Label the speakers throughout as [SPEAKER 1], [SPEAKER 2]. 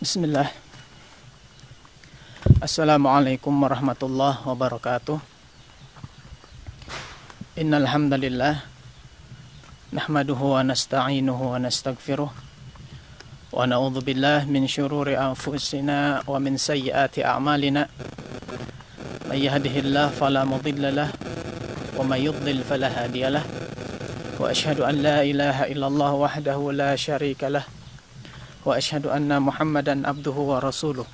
[SPEAKER 1] Bismillah. Assalamualaikum warahmatullahi wabarakatuh. Innal hamdalillah nahmaduhu wa nasta'inuhu wa nastaghfiruh wa na'udzu billahi min syururi anfusina wa min sayyiati a'malina. May yahdihillahu fala mudilla lahu wa may yudlil fala hadiya lahu. Wa asyhadu an la ilaha illallah wahdahu la syarika lahu. Wa asyhadu anna Muhammadan abduhu wa rasuluh.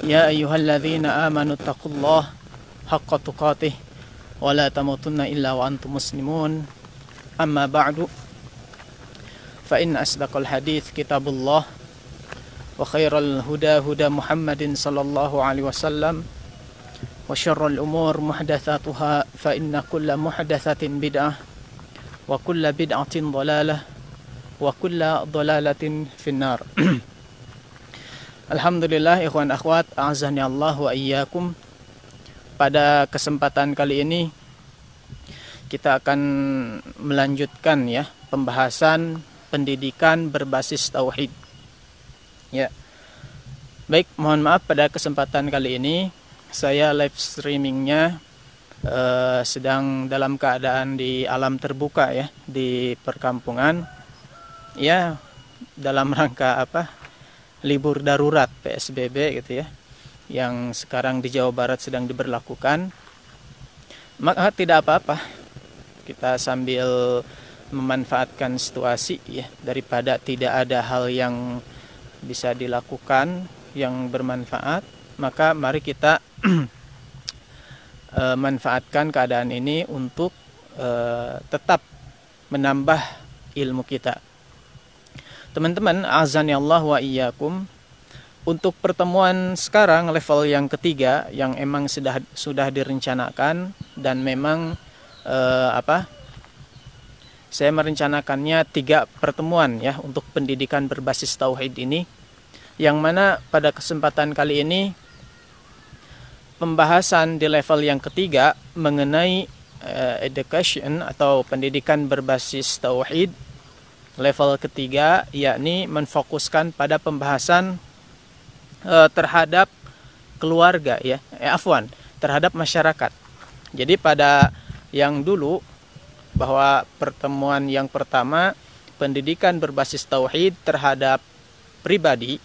[SPEAKER 1] Ya ayyuhalladzina amanu taqullaha haqqa tuqatih wa la tamutunna illa wa antum muslimun. Amma ba'du. Fa inna asdaqal hadits kitabullah wa khairal huda huda Muhammadin sallallahu alaihi wasallam wa syarrul umur muhdatsatuha fa inna kulla muhdatsatin bid'ah wa kulla bid'atin dhalalah wa kulla dhalalatin finnar. Alhamdulillah ikhwan akhwat, a'azani Allah wa iyyakum. Pada kesempatan kali ini kita akan melanjutkan ya pembahasan pendidikan berbasis tauhid. Ya. Baik, mohon maaf pada kesempatan kali ini saya live streamingnya sedang dalam keadaan di alam terbuka ya, di perkampungan. Ya, dalam rangka libur darurat PSBB gitu ya, yang sekarang di Jawa Barat sedang diberlakukan. Maka tidak apa-apa, kita sambil memanfaatkan situasi ya, daripada tidak ada hal yang bisa dilakukan yang bermanfaat, maka mari kita manfaatkan keadaan ini untuk tetap menambah ilmu kita. Teman-teman, azani Allah wa iyyakum, untuk pertemuan sekarang level yang ketiga yang emang sudah direncanakan dan memang saya merencanakannya 3 pertemuan ya untuk pendidikan berbasis tauhid ini, yang mana pada kesempatan kali ini pembahasan di level yang ketiga mengenai education atau pendidikan berbasis tauhid level ketiga, yakni menfokuskan pada pembahasan terhadap keluarga ya, terhadap masyarakat. Jadi pada yang dulu bahwa pertemuan yang pertama pendidikan berbasis tauhid terhadap pribadi,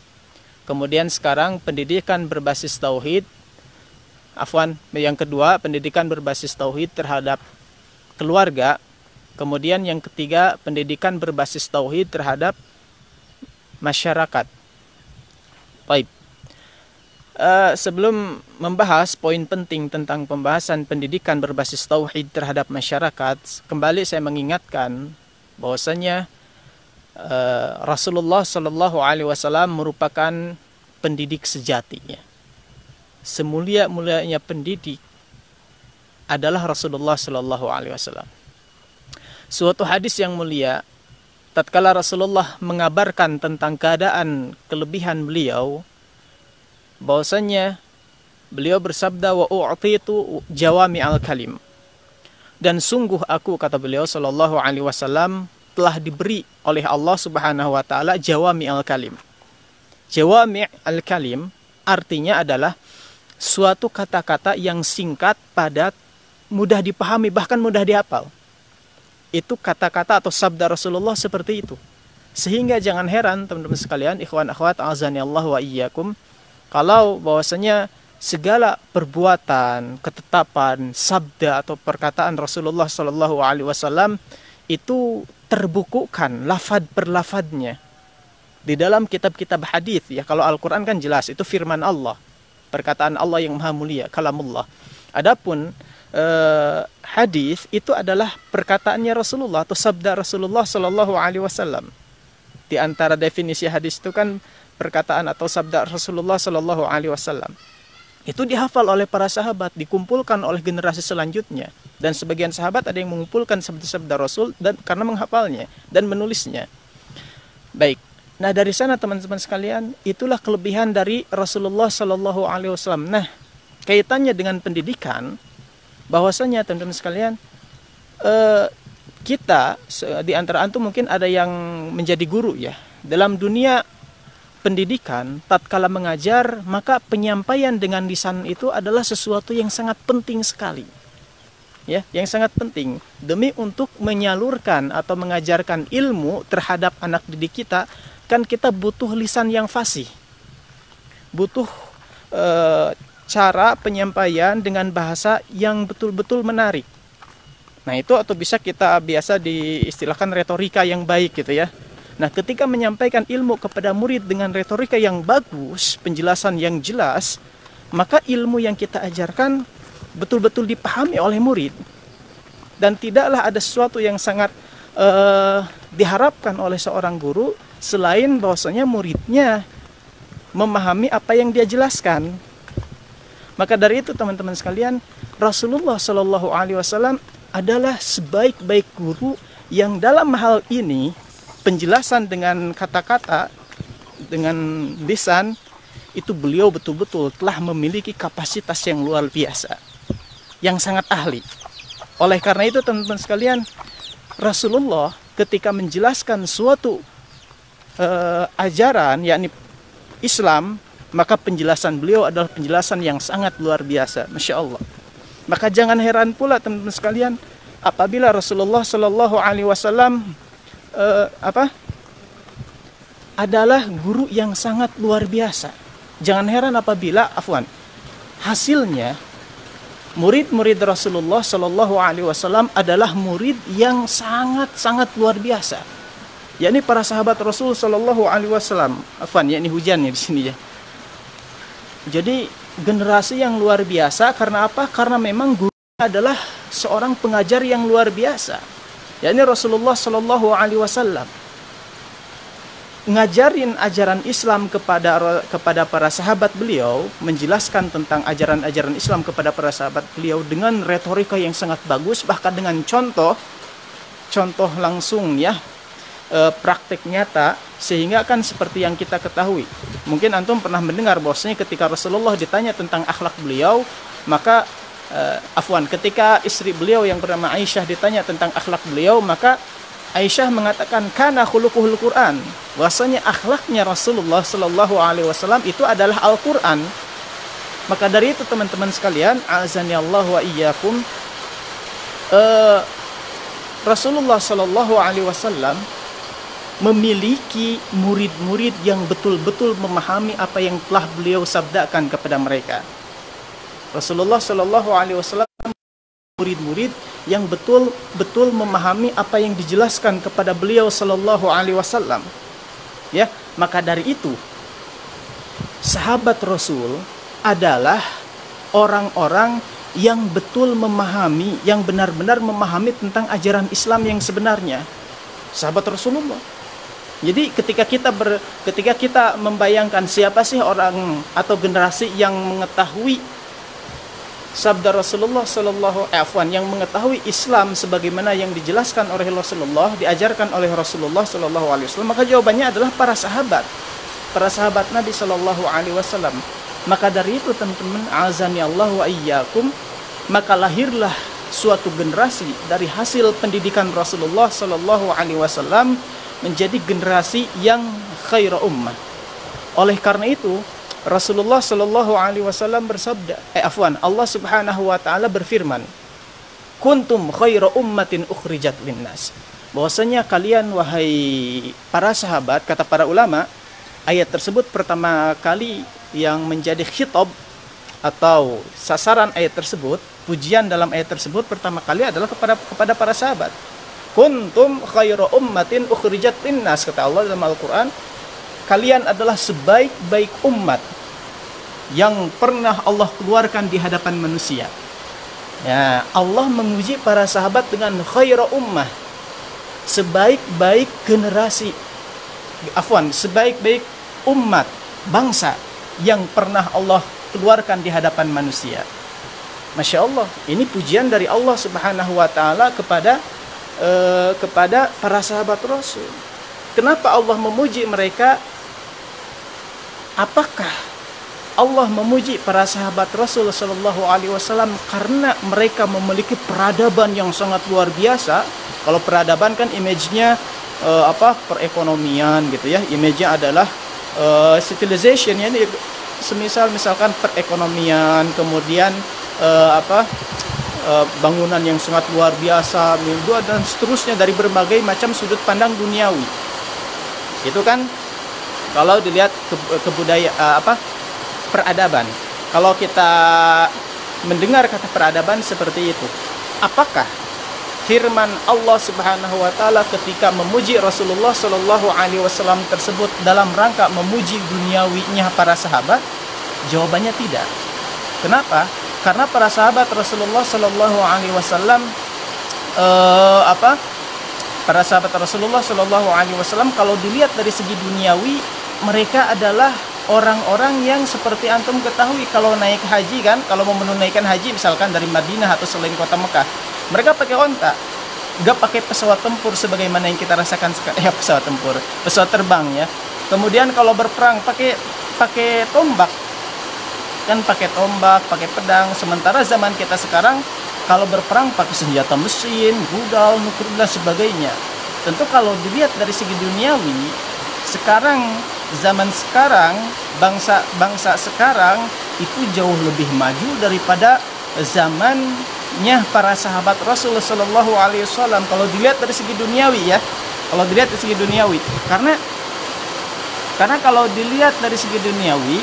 [SPEAKER 1] kemudian sekarang pendidikan berbasis tauhid, yang kedua pendidikan berbasis tauhid terhadap keluarga. Kemudian yang ketiga, pendidikan berbasis tauhid terhadap masyarakat. Baik. Sebelum membahas poin penting tentang pembahasan pendidikan berbasis tauhid terhadap masyarakat, kembali saya mengingatkan bahwasanya Rasulullah Shallallahu Alaihi Wasallam merupakan pendidik sejatinya. Semulia-mulianya pendidik adalah Rasulullah Shallallahu Alaihi Wasallam. Suatu hadis yang mulia, tatkala Rasulullah mengabarkan tentang keadaan kelebihan beliau, bahwasanya beliau bersabda, wa u'titu jawami al-kalim, dan sungguh aku, kata beliau sallallahu alaihi wasallam, telah diberi oleh Allah Subhanahu wa taala jawami al-kalim. Jawami al-kalim artinya adalah suatu kata-kata yang singkat, padat, mudah dipahami, bahkan mudah dihafal. Itu kata-kata atau sabda Rasulullah seperti itu. Sehingga jangan heran teman-teman sekalian, ikhwan akhwat azani Allah wa iyyakum, kalau bahwasanya segala perbuatan, ketetapan, sabda atau perkataan Rasulullah sallallahu alaihi wasallam itu terbukukan lafad per lafadnya di dalam kitab-kitab hadis ya. Kalau Al-Qur'an kan jelas itu firman Allah, perkataan Allah yang maha mulia, kalamullah. Adapun hadis itu adalah perkataannya Rasulullah atau sabda Rasulullah Shallallahu Alaihi Wasallam. Di antara definisi hadis itu kan perkataan atau sabda Rasulullah Shallallahu Alaihi Wasallam. Itu dihafal oleh para sahabat, dikumpulkan oleh generasi selanjutnya, dan sebagian sahabat ada yang mengumpulkan sabda-sabda Rasul dan karena menghafalnya dan menulisnya. Baik. Nah dari sana teman-teman sekalian, itulah kelebihan dari Rasulullah Shallallahu Alaihi Wasallam. Nah kaitannya dengan pendidikan, bahwasanya teman-teman sekalian, kita di antara antum mungkin ada yang menjadi guru ya. Dalam dunia pendidikan, tatkala mengajar, maka penyampaian dengan lisan itu adalah sesuatu yang sangat penting sekali. Ya, yang sangat penting demi untuk menyalurkan atau mengajarkan ilmu terhadap anak didik kita, kan kita butuh lisan yang fasih. Butuh cara penyampaian dengan bahasa yang betul-betul menarik. Nah, itu atau bisa kita biasa diistilahkan retorika yang baik gitu ya. Nah, ketika menyampaikan ilmu kepada murid dengan retorika yang bagus, penjelasan yang jelas, maka ilmu yang kita ajarkan betul-betul dipahami oleh murid. Dan tidaklah ada sesuatu yang sangat diharapkan oleh seorang guru selain bahwasanya muridnya memahami apa yang dia jelaskan. Maka dari itu teman-teman sekalian, Rasulullah Shallallahu Alaihi Wasallam adalah sebaik-baik guru yang dalam hal ini penjelasan dengan kata-kata, dengan lisan, itu beliau betul-betul telah memiliki kapasitas yang luar biasa, yang sangat ahli. Oleh karena itu teman-teman sekalian, Rasulullah ketika menjelaskan suatu ajaran, yakni Islam, maka penjelasan beliau adalah penjelasan yang sangat luar biasa, Masya Allah. Maka jangan heran pula teman-teman sekalian, apabila Rasulullah Shallallahu Alaihi Wasallam adalah guru yang sangat luar biasa. Jangan heran apabila hasilnya murid-murid Rasulullah Shallallahu Alaihi Wasallam adalah murid yang sangat-sangat luar biasa. Yakni para sahabat Rasul Shallallahu Alaihi Wasallam. Yakni hujannya di sini ya. Jadi generasi yang luar biasa karena apa? Karena memang guru adalah seorang pengajar yang luar biasa. Yakni Rasulullah Shallallahu Alaihi Wasallam ngajarin ajaran Islam kepada para sahabat beliau, menjelaskan tentang ajaran-ajaran Islam kepada para sahabat beliau dengan retorika yang sangat bagus, bahkan dengan contoh langsung ya, praktek nyata, sehingga kan seperti yang kita ketahui. Mungkin antum pernah mendengar bahwasanya ketika Rasulullah ditanya tentang akhlak beliau, maka ketika istri beliau yang bernama Aisyah ditanya tentang akhlak beliau, maka Aisyah mengatakan kana khuluquhul Quran, bahwasanya akhlaknya Rasulullah Shallallahu Alaihi Wasallam itu adalah Al-Quran. Maka dari itu teman-teman sekalian, azani Allah wa iyyakum, Rasulullah Shallallahu Alaihi Wasallam memiliki murid-murid yang betul-betul memahami apa yang telah beliau sabdakan kepada mereka. Rasulullah Shallallahu Alaihi Wasallam murid-murid yang betul-betul memahami apa yang dijelaskan kepada beliau Shallallahu Alaihi Wasallam. Ya, maka dari itu sahabat Rasul adalah orang-orang yang betul memahami, yang benar-benar memahami tentang ajaran Islam yang sebenarnya. Sahabat Rasulullah. Jadi ketika kita membayangkan siapa sih orang atau generasi yang mengetahui sabda Rasulullah yang mengetahui Islam sebagaimana yang dijelaskan oleh Rasulullah, diajarkan oleh Rasulullah Sallallahu Alaihi Wasallam, maka jawabannya adalah para sahabat Nabi Sallallahu Alaihi Wasallam. Maka dari itu teman-teman, azani Allah wa iyyakum, maka lahirlah suatu generasi dari hasil pendidikan Rasulullah Sallallahu Alaihi Wasallam menjadi generasi yang khaira ummah. Oleh karena itu Rasulullah Shallallahu Alaihi Wasallam bersabda, Allah Subhanahu Wa Taala berfirman, kuntum khaira ummatin ukhrijat linnas. Bahwasanya kalian wahai para sahabat, kata para ulama, ayat tersebut pertama kali yang menjadi khitab atau sasaran ayat tersebut, pujian dalam ayat tersebut pertama kali adalah kepada para sahabat. Kuntum khaira ummatin ukhrijat linnas, kata Allah dalam Al-Quran, kalian adalah sebaik-baik umat yang pernah Allah keluarkan di hadapan manusia. Ya, Allah menguji para sahabat dengan khaira ummah, sebaik-baik generasi, sebaik-baik umat, bangsa yang pernah Allah keluarkan di hadapan manusia. Masya Allah, ini pujian dari Allah Subhanahu Wa Taala kepada para sahabat Rasul. Kenapa Allah memuji mereka? Apakah Allah memuji para sahabat Rasul Sallallahu Alaihi Wasallam karena mereka memiliki peradaban yang sangat luar biasa? Kalau peradaban kan image-nya perekonomian gitu ya. Image-nya adalah civilization ya, ini misalkan perekonomian, kemudian bangunan yang sangat luar biasa, dan seterusnya dari berbagai macam sudut pandang duniawi. Itu kan kalau dilihat peradaban. Kalau kita mendengar kata peradaban seperti itu, apakah firman Allah Subhanahu wa taala ketika memuji Rasulullah Shallallahu alaihi wasallam tersebut dalam rangka memuji duniawinya para sahabat? Jawabannya tidak. Kenapa? Karena para sahabat Rasulullah Shallallahu alaihi wasallam para sahabat Rasulullah Shallallahu alaihi wasallam kalau dilihat dari segi duniawi, mereka adalah orang-orang yang seperti antum ketahui kalau naik haji kan, kalau mau menunaikan haji misalkan dari Madinah atau selain kota Mekah, mereka pakai onta, nggak pakai pesawat tempur sebagaimana yang kita rasakan sekarang, pesawat terbang ya. Kemudian kalau berperang pakai tombak, kan pakai tombak, pakai pedang. Sementara zaman kita sekarang kalau berperang pakai senjata mesin, rudal, nuklir dan sebagainya. Tentu kalau dilihat dari segi duniawi, zaman sekarang bangsa sekarang itu jauh lebih maju daripada zamannya para sahabat Rasulullah Shallallahu alaihi wasallam kalau dilihat dari segi duniawi ya. Karena kalau dilihat dari segi duniawi,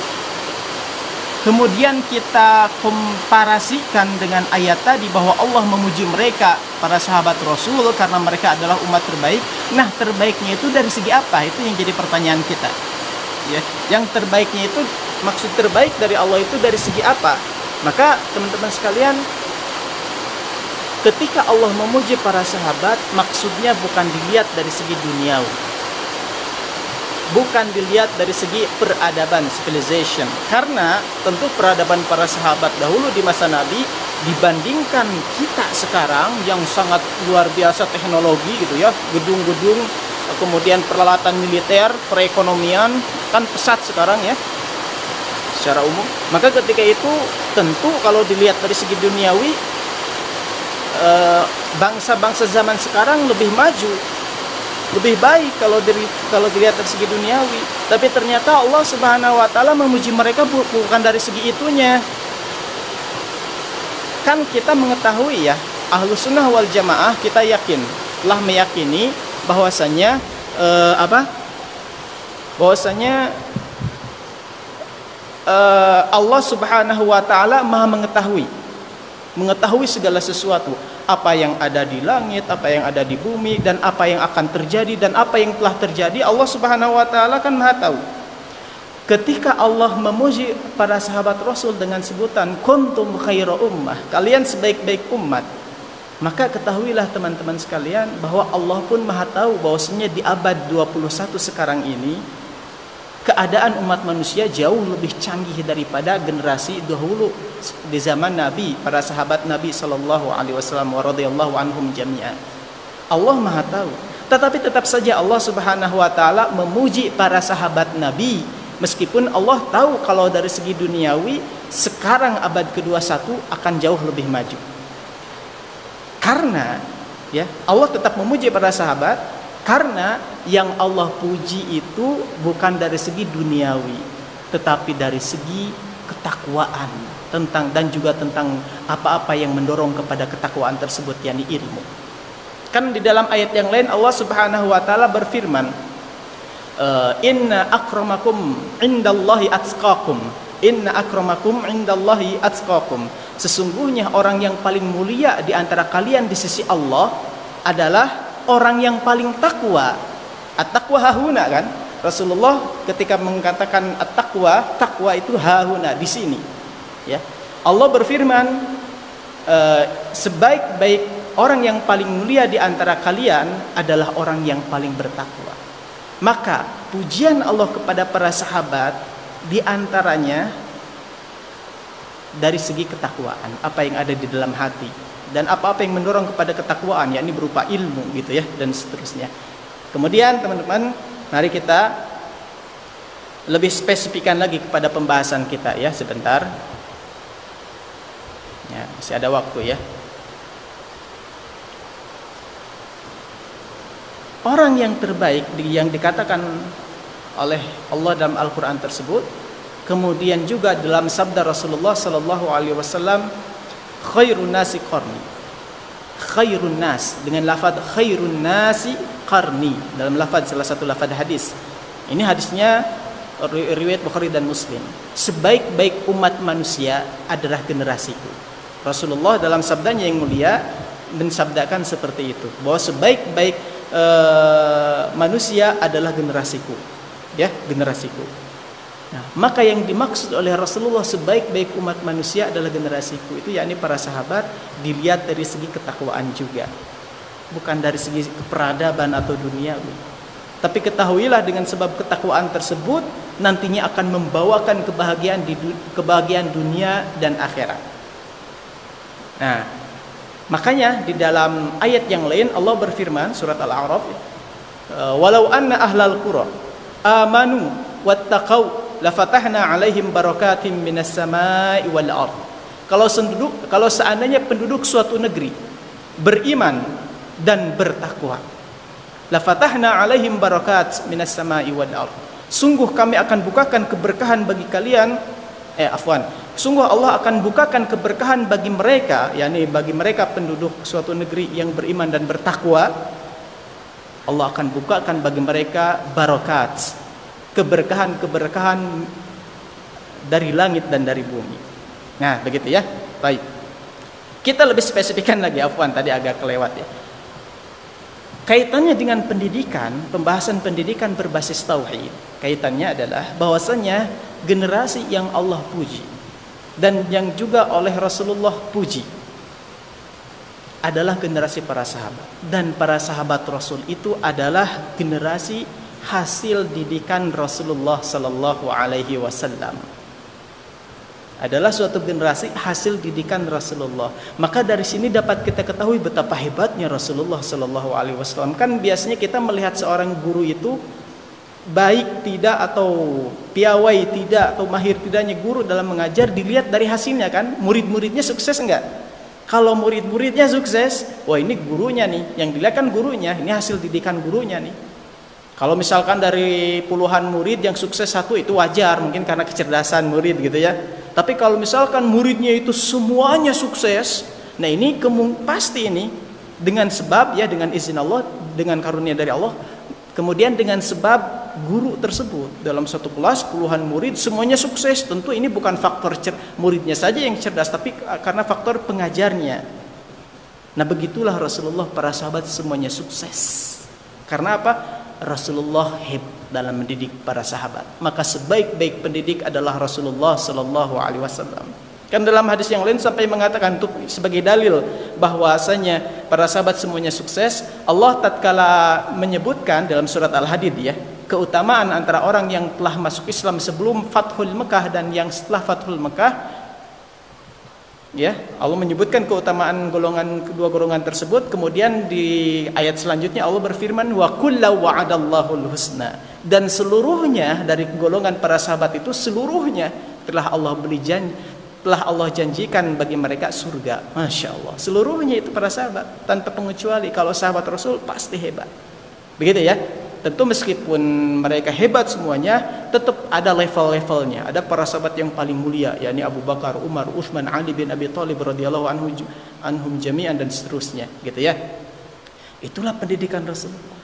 [SPEAKER 1] kemudian kita komparasikan dengan ayat tadi bahwa Allah memuji mereka, para sahabat Rasul, karena mereka adalah umat terbaik. Nah, terbaiknya itu dari segi apa? Itu yang jadi pertanyaan kita. Ya, yang terbaiknya itu, maksud terbaik dari Allah itu dari segi apa? Maka teman-teman sekalian, ketika Allah memuji para sahabat, maksudnya bukan dilihat dari segi duniawi, bukan dilihat dari segi peradaban, civilization. Karena tentu peradaban para sahabat dahulu di masa Nabi dibandingkan kita sekarang yang sangat luar biasa teknologi gitu ya, gedung-gedung, kemudian peralatan militer, perekonomian, kan pesat sekarang ya secara umum. Maka ketika itu tentu kalau dilihat dari segi duniawi, bangsa-bangsa zaman sekarang lebih maju, lebih baik kalau dilihat dari segi duniawi. Tapi ternyata Allah Subhanahu wa taala memuji mereka bukan dari segi itunya. Kan kita mengetahui ya, Ahlus Sunnah wal Jamaah kita telah meyakini bahwasanya Allah Subhanahu wa taala Maha mengetahui segala sesuatu, apa yang ada di langit, apa yang ada di bumi, dan apa yang akan terjadi dan apa yang telah terjadi. Allah Subhanahu wa taala kan Maha tahu. Ketika Allah memuji para sahabat Rasul dengan sebutan kuntum khaira ummah, kalian sebaik-baik umat, maka ketahuilah teman-teman sekalian bahwa Allah pun Maha tahu bahwasanya di abad 21 sekarang ini keadaan umat manusia jauh lebih canggih daripada generasi dahulu di zaman Nabi, para sahabat Nabi sallallahu alaihi wasallam wa radhiyallahu anhum jami'an. Allah Maha tahu. Tetapi tetap saja Allah Subhanahu wa taala memuji para sahabat Nabi, meskipun Allah tahu kalau dari segi duniawi sekarang abad ke-21 akan jauh lebih maju. Karena ya, Allah tetap memuji para sahabat karena yang Allah puji itu bukan dari segi duniawi, tetapi dari segi ketakwaan dan juga tentang apa-apa yang mendorong kepada ketakwaan tersebut, yakni ilmu. Kan di dalam ayat yang lain Allah Subhanahu wa taala berfirman, inna akramakum indallahi atqakum. Inna akramakum indallahi atqakum. Sesungguhnya orang yang paling mulia di antara kalian di sisi Allah adalah orang yang paling takwa. At-taqwa hahuna kan? Rasulullah ketika mengatakan at-taqwa, takwa itu hahuna di sini. Ya. Allah berfirman, sebaik-baik orang yang paling mulia di antara kalian adalah orang yang paling bertakwa. Maka pujian Allah kepada para sahabat di antaranya dari segi ketakwaan, apa yang ada di dalam hati dan apa-apa yang mendorong kepada ketakwaan, yakni berupa ilmu gitu ya, dan seterusnya. Kemudian teman-teman, mari kita lebih spesifikkan lagi kepada pembahasan kita ya, sebentar. Ya, masih ada waktu ya. Orang yang terbaik yang dikatakan oleh Allah dalam Al-Quran tersebut. Kemudian juga dalam sabda Rasulullah sallallahu alaihi wasallam, khairun nasi qarni. Khairun nas dengan lafaz khairun nasi qarni dalam lafaz salah satu lafaz hadis. Ini hadisnya riwayat Bukhari dan Muslim. Sebaik-baik umat manusia adalah generasiku. Rasulullah dalam sabdanya yang mulia mensabdakan seperti itu, bahwa sebaik-baik manusia adalah generasiku, ya, generasiku. Nah, maka yang dimaksud oleh Rasulullah sebaik-baik umat manusia adalah generasiku itu yakni para sahabat, dilihat dari segi ketakwaan juga, bukan dari segi keperadaban atau duniawi. Tapi ketahuilah dengan sebab ketakwaan tersebut nantinya akan membawakan kebahagiaan dunia dan akhirat. Nah, makanya di dalam ayat yang lain Allah berfirman surat Al-A'raf, walau anna ahlal qura amanu wattaqau lafatahna alaihim barakatim minas samai wal ard. Kalau seandainya penduduk suatu negeri beriman dan bertakwa, lafatahna alaihim barakat minas samai wal ard. Sungguh kami akan bukakan keberkahan bagi kalian, sungguh Allah akan bukakan keberkahan bagi mereka, yakni bagi mereka penduduk suatu negeri yang beriman dan bertakwa. Allah akan bukakan bagi mereka barakat, keberkahan-keberkahan dari langit dan dari bumi. Nah, begitu ya. Baik. Kita lebih spesifikkan lagi, tadi agak kelewat ya. Kaitannya dengan pendidikan, pembahasan pendidikan berbasis tauhid. Kaitannya adalah bahwasanya generasi yang Allah puji dan yang juga oleh Rasulullah puji adalah generasi para sahabat. Dan para sahabat Rasul itu adalah generasi hasil didikan Rasulullah sallallahu alaihi wasallam. Adalah suatu generasi hasil didikan Rasulullah. Maka dari sini dapat kita ketahui betapa hebatnya Rasulullah sallallahu alaihi wasallam. Kan biasanya kita melihat seorang guru itu baik tidak atau piawai tidak atau mahir tidaknya guru dalam mengajar dilihat dari hasilnya kan. Murid-muridnya sukses enggak? Kalau murid-muridnya sukses, wah ini gurunya nih. Yang dilihat kan gurunya, ini hasil didikan gurunya nih. Kalau misalkan dari puluhan murid yang sukses satu itu wajar, mungkin karena kecerdasan murid gitu ya. Tapi kalau misalkan muridnya itu semuanya sukses, nah ini pasti ini dengan sebab ya, dengan izin Allah, dengan karunia dari Allah. Kemudian dengan sebab guru tersebut dalam satu kelas puluhan murid semuanya sukses, tentu ini bukan faktor muridnya saja yang cerdas, tapi karena faktor pengajarnya. Nah begitulah Rasulullah, para sahabat semuanya sukses. Karena apa? Rasulullah hebat dalam mendidik para sahabat. Maka sebaik-baik pendidik adalah Rasulullah sallallahu alaihi wasallam. Kan dalam hadis yang lain sampai mengatakan untuk sebagai dalil bahwasanya para sahabat semuanya sukses, Allah tatkala menyebutkan dalam surat Al-Hadid ya, keutamaan antara orang yang telah masuk Islam sebelum Fathul Mekah dan yang setelah Fathul Mekah. Ya, Allah menyebutkan keutamaan kedua golongan tersebut. Kemudian di ayat selanjutnya Allah berfirman wa kullu wa'adallahu husna, dan seluruhnya dari golongan para sahabat itu seluruhnya telah Allah janjikan bagi mereka surga. Masya Allah, seluruhnya itu para sahabat tanpa pengecuali. Kalau sahabat Rasul pasti hebat, begitu ya. Tentu meskipun mereka hebat semuanya, tetap ada level-levelnya. Ada para sahabat yang paling mulia, yakni Abu Bakar, Umar, Utsman, Ali bin Abi Thalib radhiyallahu anhum jami'an dan seterusnya, gitu ya. Itulah pendidikan Rasulullah.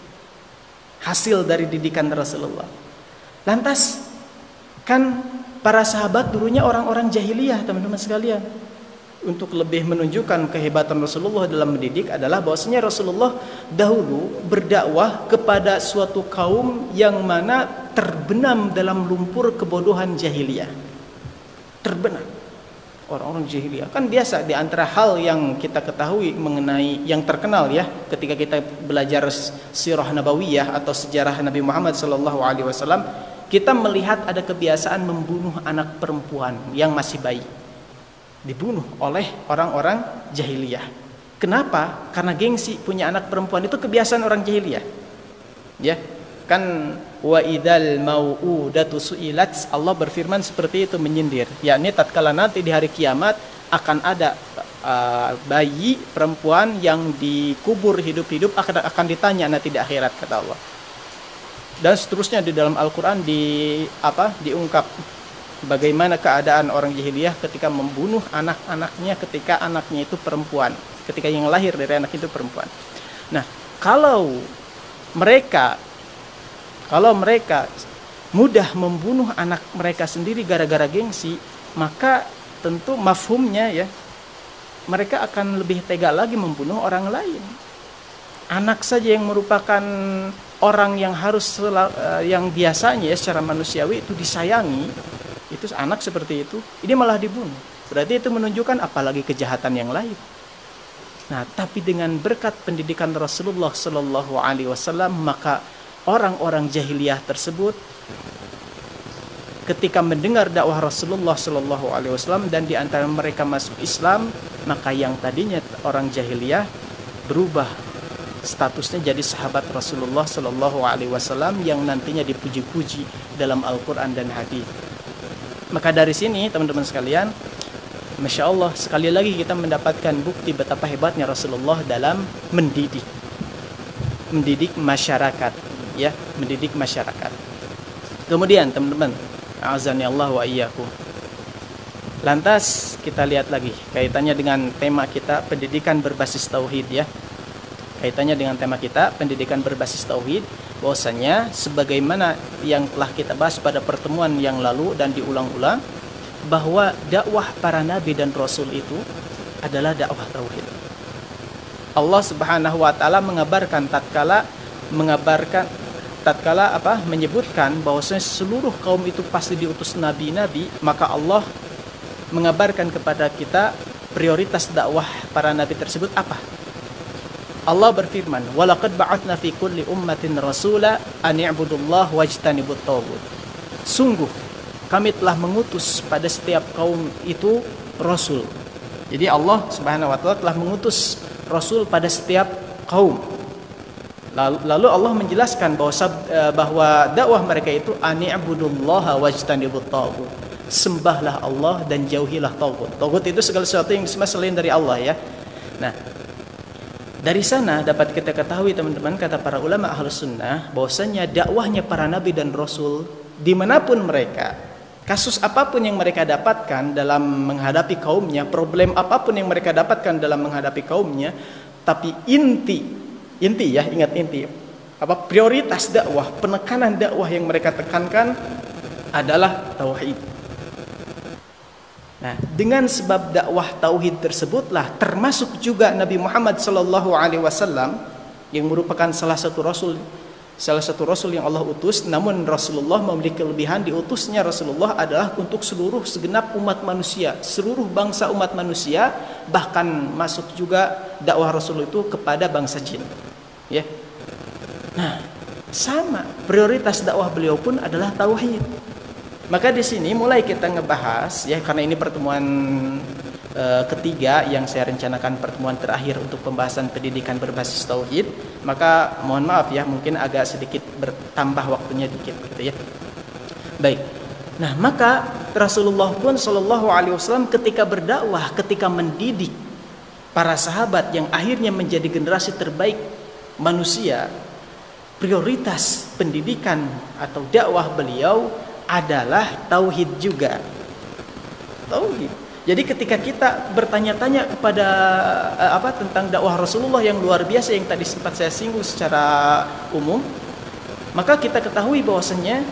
[SPEAKER 1] Hasil dari didikan Rasulullah. Lantas kan para sahabat dulunya orang-orang jahiliyah, teman-teman sekalian. Untuk lebih menunjukkan kehebatan Rasulullah dalam mendidik adalah bahwasanya Rasulullah dahulu berdakwah kepada suatu kaum yang mana terbenam dalam lumpur kebodohan jahiliyah. Terbenam. Orang-orang jahiliyah kan biasa, di antara hal yang kita ketahui mengenai yang terkenal ya ketika kita belajar sirah nabawiyah atau sejarah Nabi Muhammad SAW, kita melihat ada kebiasaan membunuh anak perempuan yang masih bayi. Dibunuh oleh orang-orang jahiliyah. Kenapa? Karena gengsi punya anak perempuan, itu kebiasaan orang jahiliyah. Ya, kan wa idzal mau'udatu su'ilat, Allah berfirman seperti itu menyindir, yakni tatkala nanti di hari kiamat akan ada bayi perempuan yang dikubur hidup-hidup akan ditanya nanti di akhirat, kata Allah. Dan seterusnya di dalam Al-Qur'an diungkap bagaimana keadaan orang jahiliyah ketika membunuh anak-anaknya ketika anaknya itu perempuan, ketika yang lahir dari anak itu perempuan. Nah, kalau mereka mudah membunuh anak mereka sendiri gara-gara gengsi, maka tentu mafhumnya ya, mereka akan lebih tega lagi membunuh orang lain. Anak saja yang merupakan orang yang yang biasanya ya secara manusiawi itu disayangi, itu anak seperti itu, ini malah dibunuh. Berarti itu menunjukkan apalagi kejahatan yang lain. Nah, tapi dengan berkat pendidikan Rasulullah Sallallahu Alaihi Wasallam, maka orang-orang jahiliyah tersebut ketika mendengar dakwah Rasulullah Sallallahu Alaihi Wasallam dan di antara mereka masuk Islam, maka yang tadinya orang jahiliyah berubah statusnya jadi sahabat Rasulullah Sallallahu Alaihi Wasallam yang nantinya dipuji-puji dalam Al-Quran dan hadis. Maka dari sini teman-teman sekalian, Masya Allah, sekali lagi kita mendapatkan bukti betapa hebatnya Rasulullah dalam mendidik masyarakat, ya, mendidik masyarakat. Kemudian teman-teman, a'azani Allah wa iyyakum. Lantas kita lihat lagi kaitannya dengan tema kita pendidikan berbasis tauhid, ya. Kaitannya dengan tema kita pendidikan berbasis tauhid, bahwasanya sebagaimana yang telah kita bahas pada pertemuan yang lalu dan diulang-ulang, bahwa dakwah para nabi dan rasul itu adalah dakwah tauhid. Allah Subhanahu wa taala menyebutkan bahwasanya seluruh kaum itu pasti diutus nabi-nabi, maka Allah mengabarkan kepada kita prioritas dakwah para nabi tersebut apa? Allah berfirman, "Walaqad ba'atsna fi kulli ummatin rasula an i'budullaha wajtanibut taghut." Sungguh kami telah mengutus pada setiap kaum itu rasul. Jadi Allah Subhanahu wa taala telah mengutus rasul pada setiap kaum. Lalu Allah menjelaskan bahwa dakwah mereka itu an i'budullaha wajtanibut taghut. Sembahlah Allah dan jauhilah taghut. Taghut itu segala sesuatu yang disembah selain dari Allah, ya. Nah, dari sana dapat kita ketahui teman-teman, kata para ulama Ahlus Sunnah, bahwasanya dakwahnya para nabi dan rasul dimanapun mereka, kasus apapun yang mereka dapatkan dalam menghadapi kaumnya, problem apapun yang mereka dapatkan dalam menghadapi kaumnya, tapi inti ya, ingat inti, prioritas dakwah, penekanan dakwah yang mereka tekankan adalah tauhid. Nah, dengan sebab dakwah tauhid tersebutlah termasuk juga Nabi Muhammad sallallahu alaihi wasallam yang merupakan salah satu rasul yang Allah utus. Namun Rasulullah memiliki kelebihan, diutusnya Rasulullah adalah untuk seluruh segenap umat manusia, seluruh bangsa umat manusia, bahkan masuk juga dakwah Rasul itu kepada bangsa jin, ya. Nah, sama prioritas dakwah beliau pun adalah tauhid. Maka di sini mulai kita ngebahas, ya, karena ini pertemuan ketiga yang saya rencanakan, pertemuan terakhir untuk pembahasan pendidikan berbasis tauhid, maka mohon maaf ya, mungkin agak sedikit bertambah waktunya dikit gitu, ya. Baik. Nah, maka Rasulullah pun sallallahu alaihi wasallam ketika berdakwah, ketika mendidik para sahabat yang akhirnya menjadi generasi terbaik manusia, prioritas pendidikan atau dakwah beliau adalah tauhid juga. Tauhid. Jadi ketika kita bertanya-tanya kepada tentang dakwah Rasulullah yang luar biasa yang tadi sempat saya singgung secara umum, maka kita ketahui bahwasanya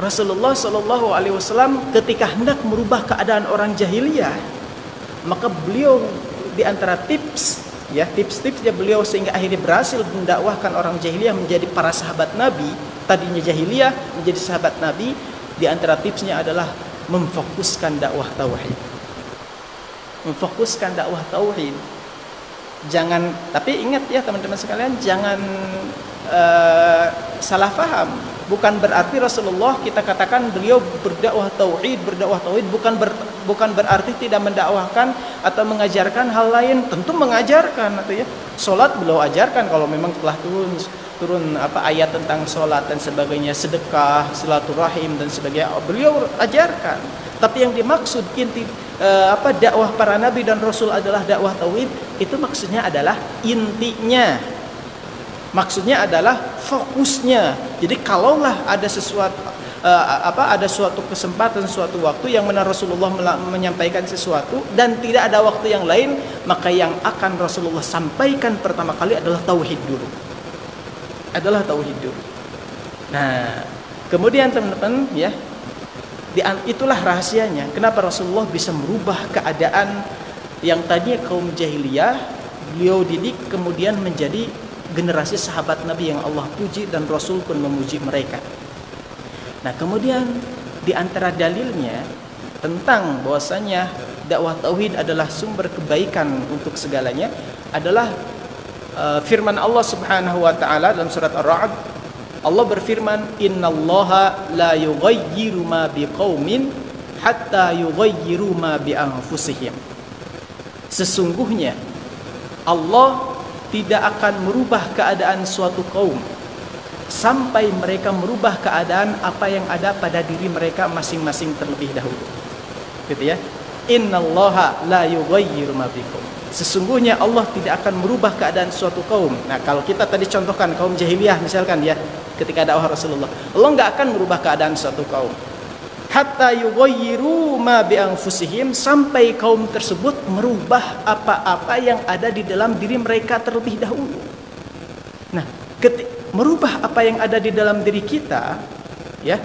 [SPEAKER 1] Rasulullah Shallallahu Alaihi Wasallam ketika hendak merubah keadaan orang jahiliyah, maka beliau di antara tips-tipsnya beliau sehingga akhirnya berhasil mendakwahkan orang jahiliyah menjadi para sahabat Nabi, tadinya jahiliyah menjadi sahabat Nabi, di antara tipsnya adalah memfokuskan dakwah tauhid. Memfokuskan dakwah tauhid. Jangan, tapi ingat ya teman-teman sekalian, jangan salah paham. Bukan berarti Rasulullah kita katakan beliau berdakwah tauhid bukan berarti tidak mendakwahkan atau mengajarkan hal lain. Tentu mengajarkan, atau ya, salat beliau ajarkan kalau memang telah turun ayat tentang salat dan sebagainya, sedekah, silaturahim dan sebagainya, beliau ajarkan. Tapi yang dimaksud inti dakwah para nabi dan rasul adalah dakwah tauhid, itu maksudnya adalah intinya. Maksudnya adalah fokusnya. Jadi kalaulah ada sesuatu ada suatu kesempatan, suatu waktu yang mana Rasulullah menyampaikan sesuatu dan tidak ada waktu yang lain, maka yang akan Rasulullah sampaikan pertama kali adalah tauhid dulu. Adalah tauhid dulu. Nah, kemudian teman-teman ya, itulah rahasianya kenapa Rasulullah bisa merubah keadaan yang tadinya kaum jahiliyah, beliau didik kemudian menjadi generasi sahabat Nabi yang Allah puji dan Rasul pun memuji mereka. Nah, kemudian di antara dalilnya tentang bahwasanya dakwah tauhid adalah sumber kebaikan untuk segalanya adalah firman Allah Subhanahu wa taala dalam surat Ar-Ra'd. Allah berfirman, "Innallaha la yughayyiru ma biqaumin hatta yughayyiru ma bi anfusihim." Sesungguhnya Allah tidak akan merubah keadaan suatu kaum sampai mereka merubah keadaan apa yang ada pada diri mereka masing-masing terlebih dahulu. Gitu ya. Innallaha la yughayyiru ma biqaum. Sesungguhnya Allah tidak akan merubah keadaan suatu kaum. Nah, kalau kita tadi contohkan kaum jahiliyah misalkan ya, ketika dakwah Rasulullah, Allah nggak akan merubah keadaan suatu kaum. Hatta yughayyiru ma bi anfusihim, sampai kaum tersebut merubah apa-apa yang ada di dalam diri mereka terlebih dahulu. Nah, merubah apa yang ada di dalam diri kita, ya,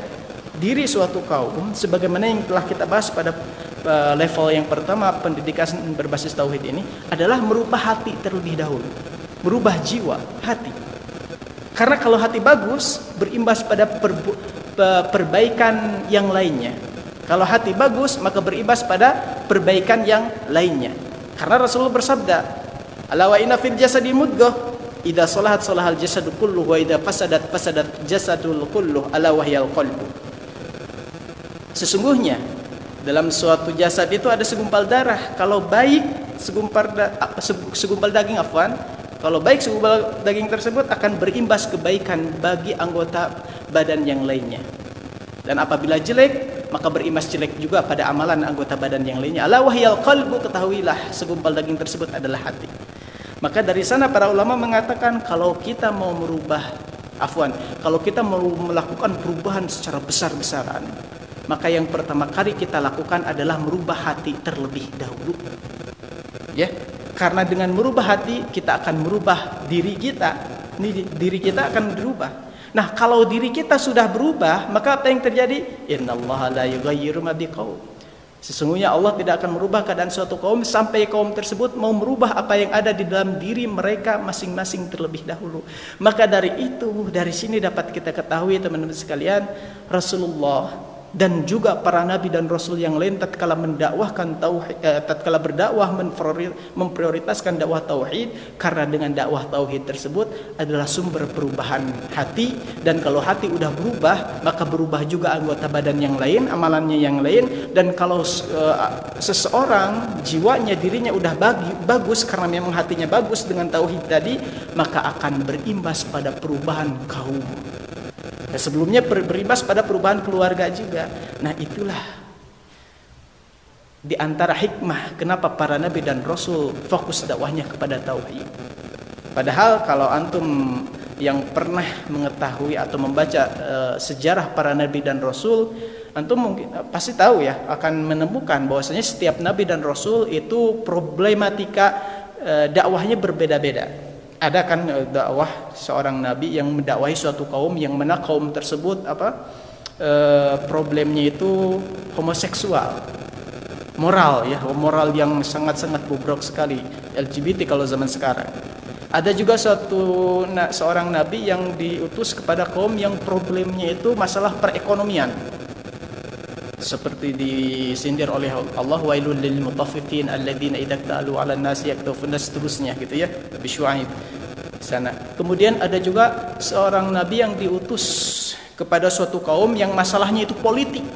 [SPEAKER 1] diri suatu kaum, sebagaimana yang telah kita bahas pada level yang pertama pendidikan berbasis tauhid ini, adalah merubah hati terlebih dahulu, merubah jiwa, hati. Karena kalau hati bagus, berimbas pada perbaikan yang lainnya. Kalau hati bagus, maka berimbas pada perbaikan yang lainnya. Karena Rasulullah bersabda, "Ala wa inna fil jasadi mudghah, idza salahat salahal jasadu kulluh wa idza fasadat fasadat jasadul kulluh, ala wahyal qalbu." Sesungguhnya dalam suatu jasad itu ada segumpal darah. Kalau baik segumpal daging kalau baik segumpal daging tersebut akan berimbas kebaikan bagi anggota badan yang lainnya. Dan apabila jelek, maka berimbas jelek juga pada amalan anggota badan yang lainnya. Ala wahyal qalbu, ketahuilah segumpal daging tersebut adalah hati. Maka dari sana para ulama mengatakan kalau kita mau kalau kita mau melakukan perubahan secara besar-besaran, maka yang pertama kali kita lakukan adalah merubah hati terlebih dahulu. Ya, karena dengan merubah hati kita akan merubah diri kita. Diri kita akan berubah. Nah, kalau diri kita sudah berubah, maka apa yang terjadi? Innallaha la yughayyiru ma biqaum. Sesungguhnya Allah tidak akan merubah keadaan suatu kaum sampai kaum tersebut mau merubah apa yang ada di dalam diri mereka masing-masing terlebih dahulu. Maka dari sini dapat kita ketahui teman-teman sekalian, Rasulullah dan juga para nabi dan rasul yang lain tatkala mendakwahkan tauhid, tatkala berdakwah memprioritaskan dakwah tauhid, karena dengan dakwah tauhid tersebut adalah sumber perubahan hati, dan kalau hati udah berubah maka berubah juga anggota badan yang lain, amalannya yang lain. Dan kalau seseorang jiwanya, dirinya udah bagus karena memang hatinya bagus dengan tauhid tadi, maka akan berimbas pada perubahan kaum. Nah, sebelumnya berimbas pada perubahan keluarga juga. Nah, itulah di antara hikmah kenapa para nabi dan rasul fokus dakwahnya kepada tauhid. Padahal kalau antum yang pernah mengetahui atau membaca sejarah para nabi dan rasul, antum mungkin pasti tahu ya, akan menemukan bahwasanya setiap nabi dan rasul itu problematika dakwahnya berbeda-beda. Ada kan dakwah seorang nabi yang mendakwahi suatu kaum yang mana kaum tersebut problemnya itu homoseksual, moral yang sangat-sangat bobrok sekali, LGBT kalau zaman sekarang. Ada juga seorang nabi yang diutus kepada kaum yang problemnya itu masalah perekonomian, seperti disindir oleh Allah, wailul lil mutaffifin alladzina idza ta'alu 'alan nasi yaktufun, seterusnya gitu ya, Nabi Syuaib sana. Kemudian ada juga seorang nabi yang diutus kepada suatu kaum yang masalahnya itu politik,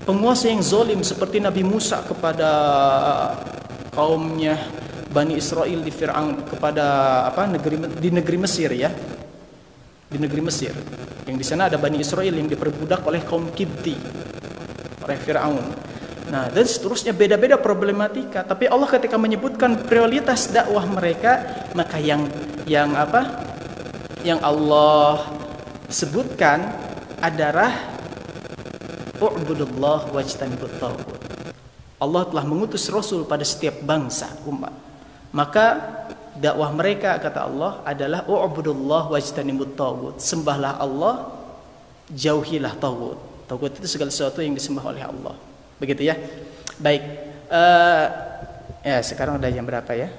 [SPEAKER 1] penguasa yang zalim seperti Nabi Musa kepada kaumnya Bani Israel di Fir'aun, kepada di negeri Mesir ya. Di negeri Mesir. Yang di sana ada Bani Israel yang diperbudak oleh kaum Kibti, oleh Fir'aun. Nah, dan seterusnya, beda-beda problematika. Tapi Allah ketika menyebutkan prioritas dakwah mereka, maka yang Allah sebutkan adalah u'budullah wajtanibut taghut. Allah telah mengutus Rasul pada setiap bangsa umat. Maka dakwah mereka, kata Allah, adalah u'budullah wajtanibut taghut. Sembahlah Allah, jauhilah taghut. Taghut itu segala sesuatu yang disembah oleh Allah. Begitu ya. Baik. Ya, sekarang udah jam berapa ya?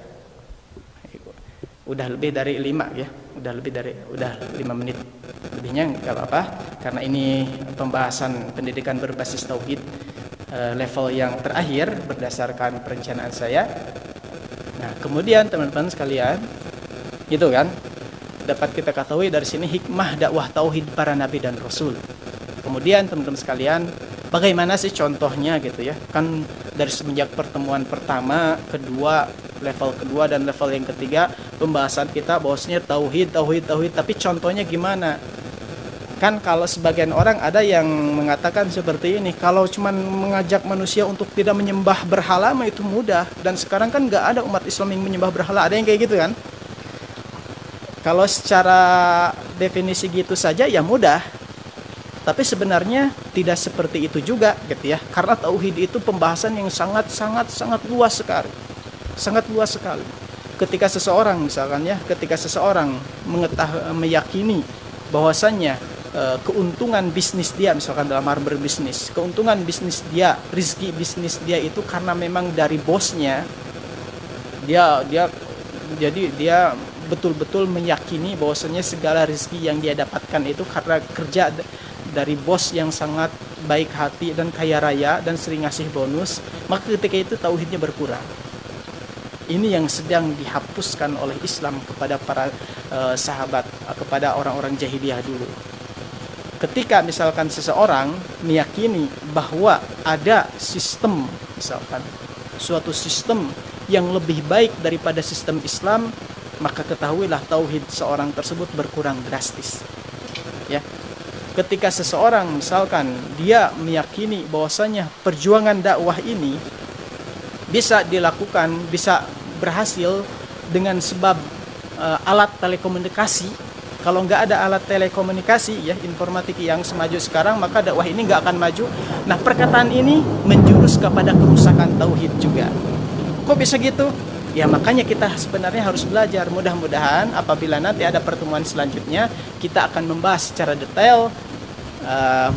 [SPEAKER 1] Udah lebih dari 5 ya. Udah 5 menit. Lebihnya enggak apa-apa karena ini pembahasan pendidikan berbasis tauhid level yang terakhir berdasarkan perencanaan saya. Nah, kemudian teman-teman sekalian, gitu kan, dapat kita ketahui dari sini hikmah dakwah tauhid para nabi dan rasul. Kemudian teman-teman sekalian, bagaimana sih contohnya gitu ya? Kan dari semenjak pertemuan pertama, kedua, level kedua dan level yang ketiga, pembahasan kita bahwasanya tauhid, tapi contohnya gimana? Kan kalau sebagian orang ada yang mengatakan seperti ini, kalau cuman mengajak manusia untuk tidak menyembah berhala mah itu mudah. Dan sekarang kan nggak ada umat Islam yang menyembah berhala, ada yang kayak gitu kan? Kalau secara definisi gitu saja ya mudah. Tapi sebenarnya tidak seperti itu juga gitu ya. Karena tauhid itu pembahasan yang sangat luas sekali. Sangat luas sekali. Ketika seseorang misalkan ya, meyakini bahwasannya keuntungan bisnis dia, misalkan dalam hal berbisnis, keuntungan bisnis dia, rezeki bisnis dia itu karena memang dari bosnya, jadi dia betul-betul meyakini bahwasanya segala rezeki yang dia dapatkan itu karena kerja dari bos yang sangat baik hati dan kaya raya dan sering ngasih bonus, maka ketika itu tauhidnya berkurang. Ini yang sedang dihapuskan oleh Islam kepada para sahabat, kepada orang-orang jahiliyah dulu. Ketika misalkan seseorang meyakini bahwa ada sistem, misalkan suatu sistem yang lebih baik daripada sistem Islam, maka ketahuilah tauhid seorang tersebut berkurang drastis. Ya. Ketika seseorang misalkan dia meyakini bahwasanya perjuangan dakwah ini bisa dilakukan, bisa berhasil dengan sebab alat telekomunikasi. Kalau nggak ada alat telekomunikasi ya, informatik yang semaju sekarang, maka dakwah ini nggak akan maju. Nah, perkataan ini menjurus kepada kerusakan tauhid juga. Kok bisa gitu? Ya makanya kita sebenarnya harus belajar. Mudah-mudahan apabila nanti ada pertemuan selanjutnya, kita akan membahas secara detail,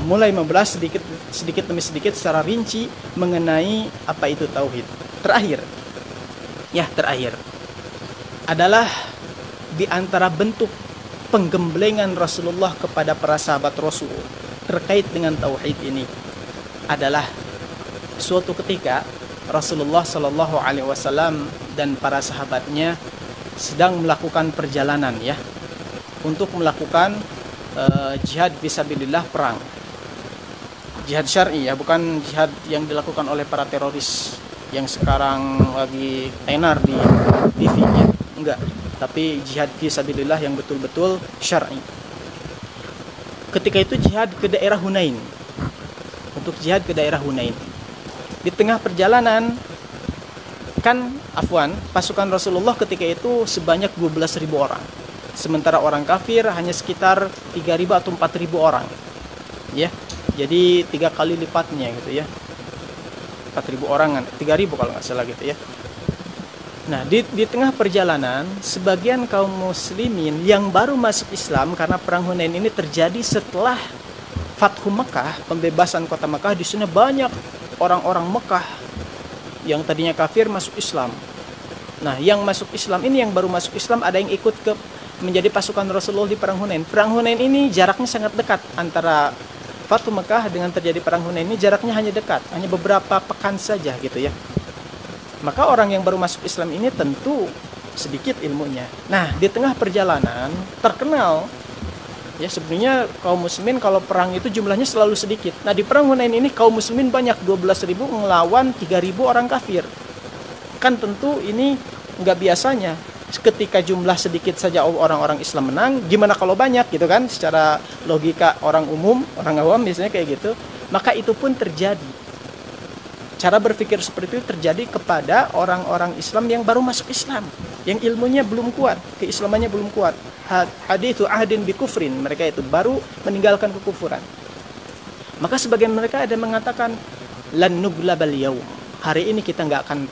[SPEAKER 1] mulai membahas sedikit demi sedikit secara rinci mengenai apa itu tauhid. Terakhir adalah di antara bentuk penggemblengan Rasulullah kepada para sahabat Rasul terkait dengan tauhid ini adalah suatu ketika Rasulullah Shallallahu Alaihi Wasallam dan para sahabatnya sedang melakukan perjalanan ya untuk melakukan jihad fisabilillah, perang jihad syar'i ya, bukan jihad yang dilakukan oleh para teroris yang sekarang lagi tenar di TV ya, enggak, tapi jihad fisabilillah yang betul-betul syar'i. Ketika itu jihad ke daerah Hunain. Untuk jihad ke daerah Hunain. Di tengah perjalanan pasukan Rasulullah ketika itu sebanyak 12.000 orang. Sementara orang kafir hanya sekitar 3.000 atau 4.000 orang. Ya. Jadi 3 kali lipatnya gitu ya. 4.000 orangan, 3.000 kalau nggak salah gitu ya. Nah, di tengah perjalanan, sebagian kaum muslimin yang baru masuk Islam, karena perang Hunain ini terjadi setelah Fathu Mekah, pembebasan kota Mekah, di sana banyak orang-orang Mekah yang tadinya kafir masuk Islam. Nah, yang masuk Islam ini, yang baru masuk Islam, ada yang ikut menjadi pasukan Rasulullah di perang Hunain. Perang Hunain ini jaraknya sangat dekat antara Fathu Mekah dengan terjadi perang Hunain ini, jaraknya hanya dekat, hanya beberapa pekan saja gitu ya. Maka orang yang baru masuk Islam ini tentu sedikit ilmunya. Nah, di tengah perjalanan terkenal ya, sebenarnya kaum muslimin kalau perang itu jumlahnya selalu sedikit. Nah, di perang Hunain ini kaum muslimin banyak, 12.000 ngelawan 3.000 orang kafir. Kan tentu ini nggak biasanya. Ketika jumlah sedikit saja orang-orang Islam menang, gimana kalau banyak gitu kan? Secara logika orang umum, orang awam biasanya kayak gitu. Maka itu pun terjadi. cara berpikir seperti itu terjadi kepada orang-orang Islam yang baru masuk Islam, yang ilmunya belum kuat, keislamannya belum kuat. Hadithu ahdin bi kufrin, mereka itu baru meninggalkan kekufuran. Maka sebagian mereka ada yang mengatakan lan nuglabal yaum, hari ini kita nggak akan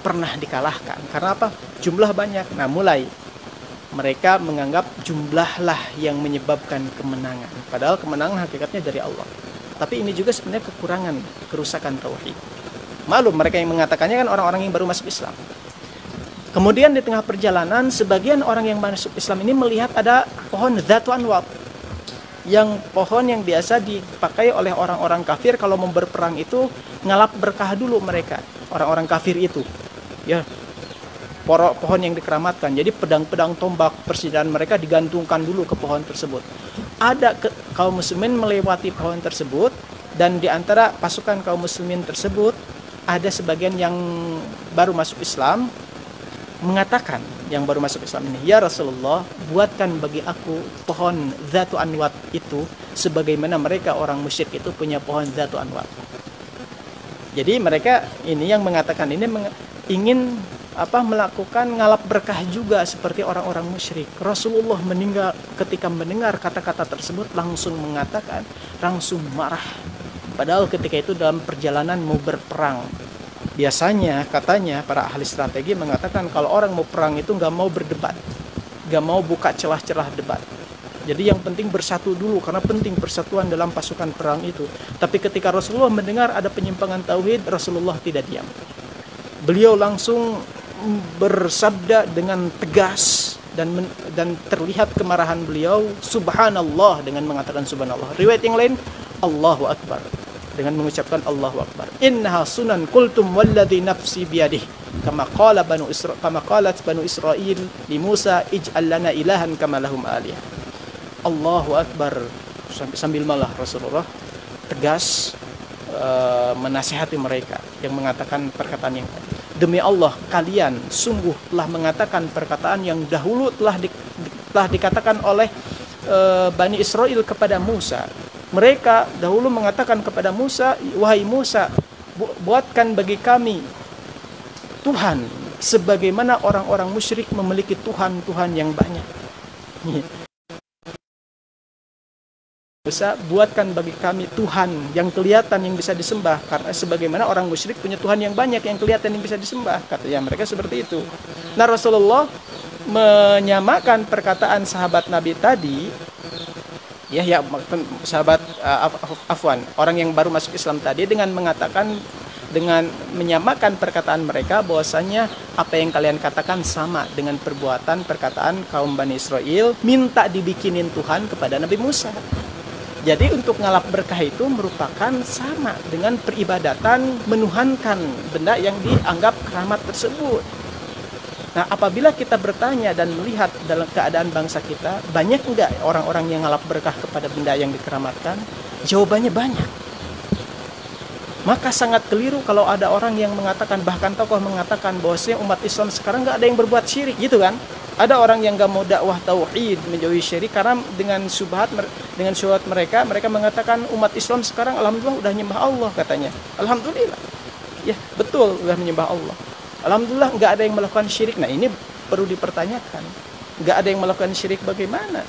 [SPEAKER 1] pernah dikalahkan. Karena apa? Jumlah banyak. Nah, mulai mereka menganggap jumlahlah yang menyebabkan kemenangan. Padahal kemenangan hakikatnya dari Allah. Tapi ini juga sebenarnya kekurangan, kerusakan tauhid. Maklum mereka yang mengatakannya kan orang-orang yang baru masuk Islam. Kemudian di tengah perjalanan, sebagian orang yang masuk Islam ini melihat ada pohon Dzatu Anwat. Yang pohon yang biasa dipakai oleh orang-orang kafir kalau mau berperang itu ngalap berkah dulu mereka, orang-orang kafir itu. Ya, pohon yang dikeramatkan. Jadi pedang-pedang, tombak, persediaan mereka digantungkan dulu ke pohon tersebut. Ada kaum muslimin melewati pohon tersebut, dan di antara pasukan kaum muslimin tersebut ada sebagian yang baru masuk Islam mengatakan, yang baru masuk Islam ini, ya Rasulullah, buatkan bagi aku pohon Dzatu Anwat itu sebagaimana mereka orang musyrik itu punya pohon Dzatu Anwat. Jadi mereka ini yang mengatakan ini ingin melakukan ngalap berkah juga seperti orang-orang musyrik. Rasulullah ketika mendengar kata-kata tersebut langsung mengatakan, langsung marah. Padahal ketika itu dalam perjalanan mau berperang. Biasanya katanya para ahli strategi mengatakan kalau orang mau perang itu nggak mau berdebat, nggak mau buka celah-celah debat. Jadi yang penting bersatu dulu, karena penting persatuan dalam pasukan perang itu. Tapi ketika Rasulullah mendengar ada penyimpangan tauhid, Rasulullah tidak diam. Beliau langsung bersabda dengan tegas dan terlihat kemarahan beliau, subhanallah, dengan mengatakan subhanallah. Riwayat yang lain, Allahu Akbar, dengan mengucapkan Allahu Akbar. Innaha sunan qultum walladhi nafsi biyadih kama qalat banu Israil li Musa ij'al lana ilahan kama lahum alih. Allahu Akbar, sambil malah Rasulullah tegas menasihati mereka yang mengatakan perkataan yang tadi. Demi Allah, kalian sungguh telah mengatakan perkataan yang dahulu telah dikatakan oleh Bani Israel kepada Musa. Mereka dahulu mengatakan kepada Musa, wahai Musa, buatkan bagi kami Tuhan sebagaimana orang-orang musyrik memiliki Tuhan-Tuhan yang banyak. Musa, buatkan bagi kami Tuhan yang kelihatan, yang bisa disembah, karena sebagaimana orang musyrik punya Tuhan yang banyak yang kelihatan yang bisa disembah, katanya mereka seperti itu. Nah, Rasulullah menyamakan perkataan sahabat Nabi tadi, sahabat Afwan, orang yang baru masuk Islam tadi, dengan menyamakan perkataan mereka bahwasanya apa yang kalian katakan sama dengan perkataan kaum Bani Israel minta dibikinin Tuhan kepada Nabi Musa. Jadi untuk ngalap berkah itu merupakan sama dengan peribadatan menuhankan benda yang dianggap keramat tersebut. Nah, apabila kita bertanya dan melihat dalam keadaan bangsa kita, banyak enggak orang-orang yang ngalap berkah kepada benda yang dikeramatkan? Jawabannya banyak. Maka sangat keliru kalau ada orang yang mengatakan, bahkan tokoh mengatakan bahwasanya umat Islam sekarang enggak ada yang berbuat syirik, gitu kan? Ada orang yang enggak mau dakwah tauhid, menjauhi syirik, karena dengan syubhat mereka mengatakan umat Islam sekarang alhamdulillah udah nyembah Allah, katanya. Alhamdulillah. Ya, betul, udah menyembah Allah. Alhamdulillah nggak ada yang melakukan syirik. Nah, ini perlu dipertanyakan. Nggak ada yang melakukan syirik bagaimana?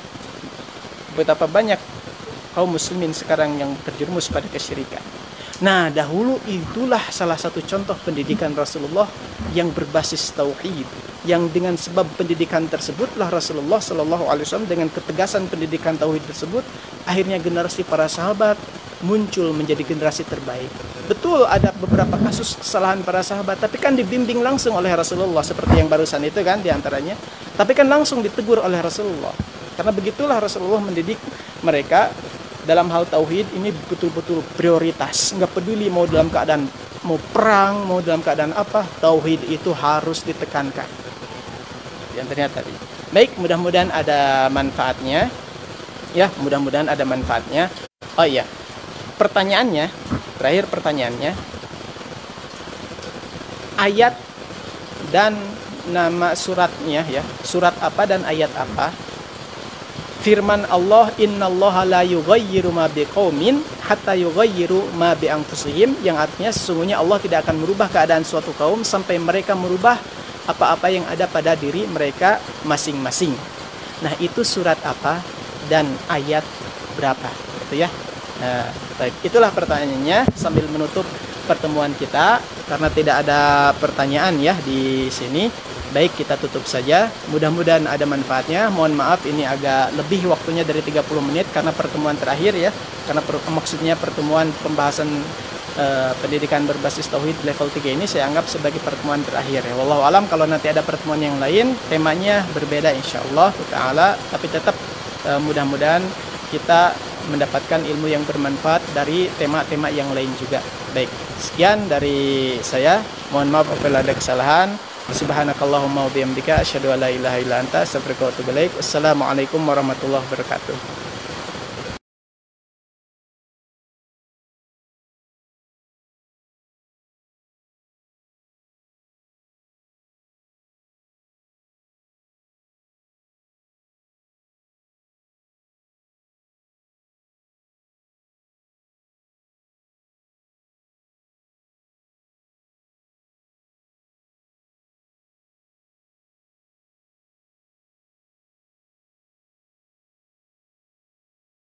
[SPEAKER 1] Betapa banyak kaum muslimin sekarang yang terjerumus pada kesyirikan. Nah, dahulu itulah salah satu contoh pendidikan Rasulullah yang berbasis tauhid. Yang dengan sebab pendidikan tersebutlah Rasulullah Shallallahu Alaihi Wasallam dengan ketegasan pendidikan tauhid tersebut, akhirnya generasi para sahabat muncul menjadi generasi terbaik. Betul ada beberapa kasus kesalahan para sahabat, tapi kan dibimbing langsung oleh Rasulullah, seperti yang barusan itu kan diantaranya. Tapi kan langsung ditegur oleh Rasulullah. Karena begitulah Rasulullah mendidik mereka dalam hal tauhid ini betul-betul prioritas. Nggak peduli mau dalam keadaan mau perang, mau dalam keadaan apa, tauhid itu harus ditekankan. Yang ternyata tadi. Baik, mudah-mudahan ada manfaatnya. Ya, mudah-mudahan ada manfaatnya. Oh iya. Pertanyaannya, terakhir pertanyaannya, ayat dan nama suratnya, ya, surat apa dan ayat apa firman Allah, innallaha la yughayyiru ma biqaumin hatta yughayyiru ma bi anfusihim, yang artinya sesungguhnya Allah tidak akan merubah keadaan suatu kaum sampai mereka merubah apa-apa yang ada pada diri mereka masing-masing. Nah, itu surat apa dan ayat berapa? Gitu ya. Nah, baik, itulah pertanyaannya sambil menutup pertemuan kita karena tidak ada pertanyaan ya di sini. Baik, kita tutup saja. Mudah-mudahan ada manfaatnya. Mohon maaf ini agak lebih waktunya dari 30 menit karena pertemuan terakhir ya. Karena maksudnya pertemuan pembahasan pendidikan berbasis tauhid level 3 ini saya anggap sebagai pertemuan terakhir ya. Wallahu alam, kalau nanti ada pertemuan yang lain temanya berbeda insyaallah taala, tapi tetap mudah-mudahan kita mendapatkan ilmu yang bermanfaat dari tema-tema yang lain juga. Baik, sekian dari saya. Mohon maaf apabila ada kesalahan. Subhanakallahumma wa bihamdika asyhadu an la ilaha illa anta astaghfiruka wa atubu ilaik. Wassalamualaikum warahmatullahi wabarakatuh.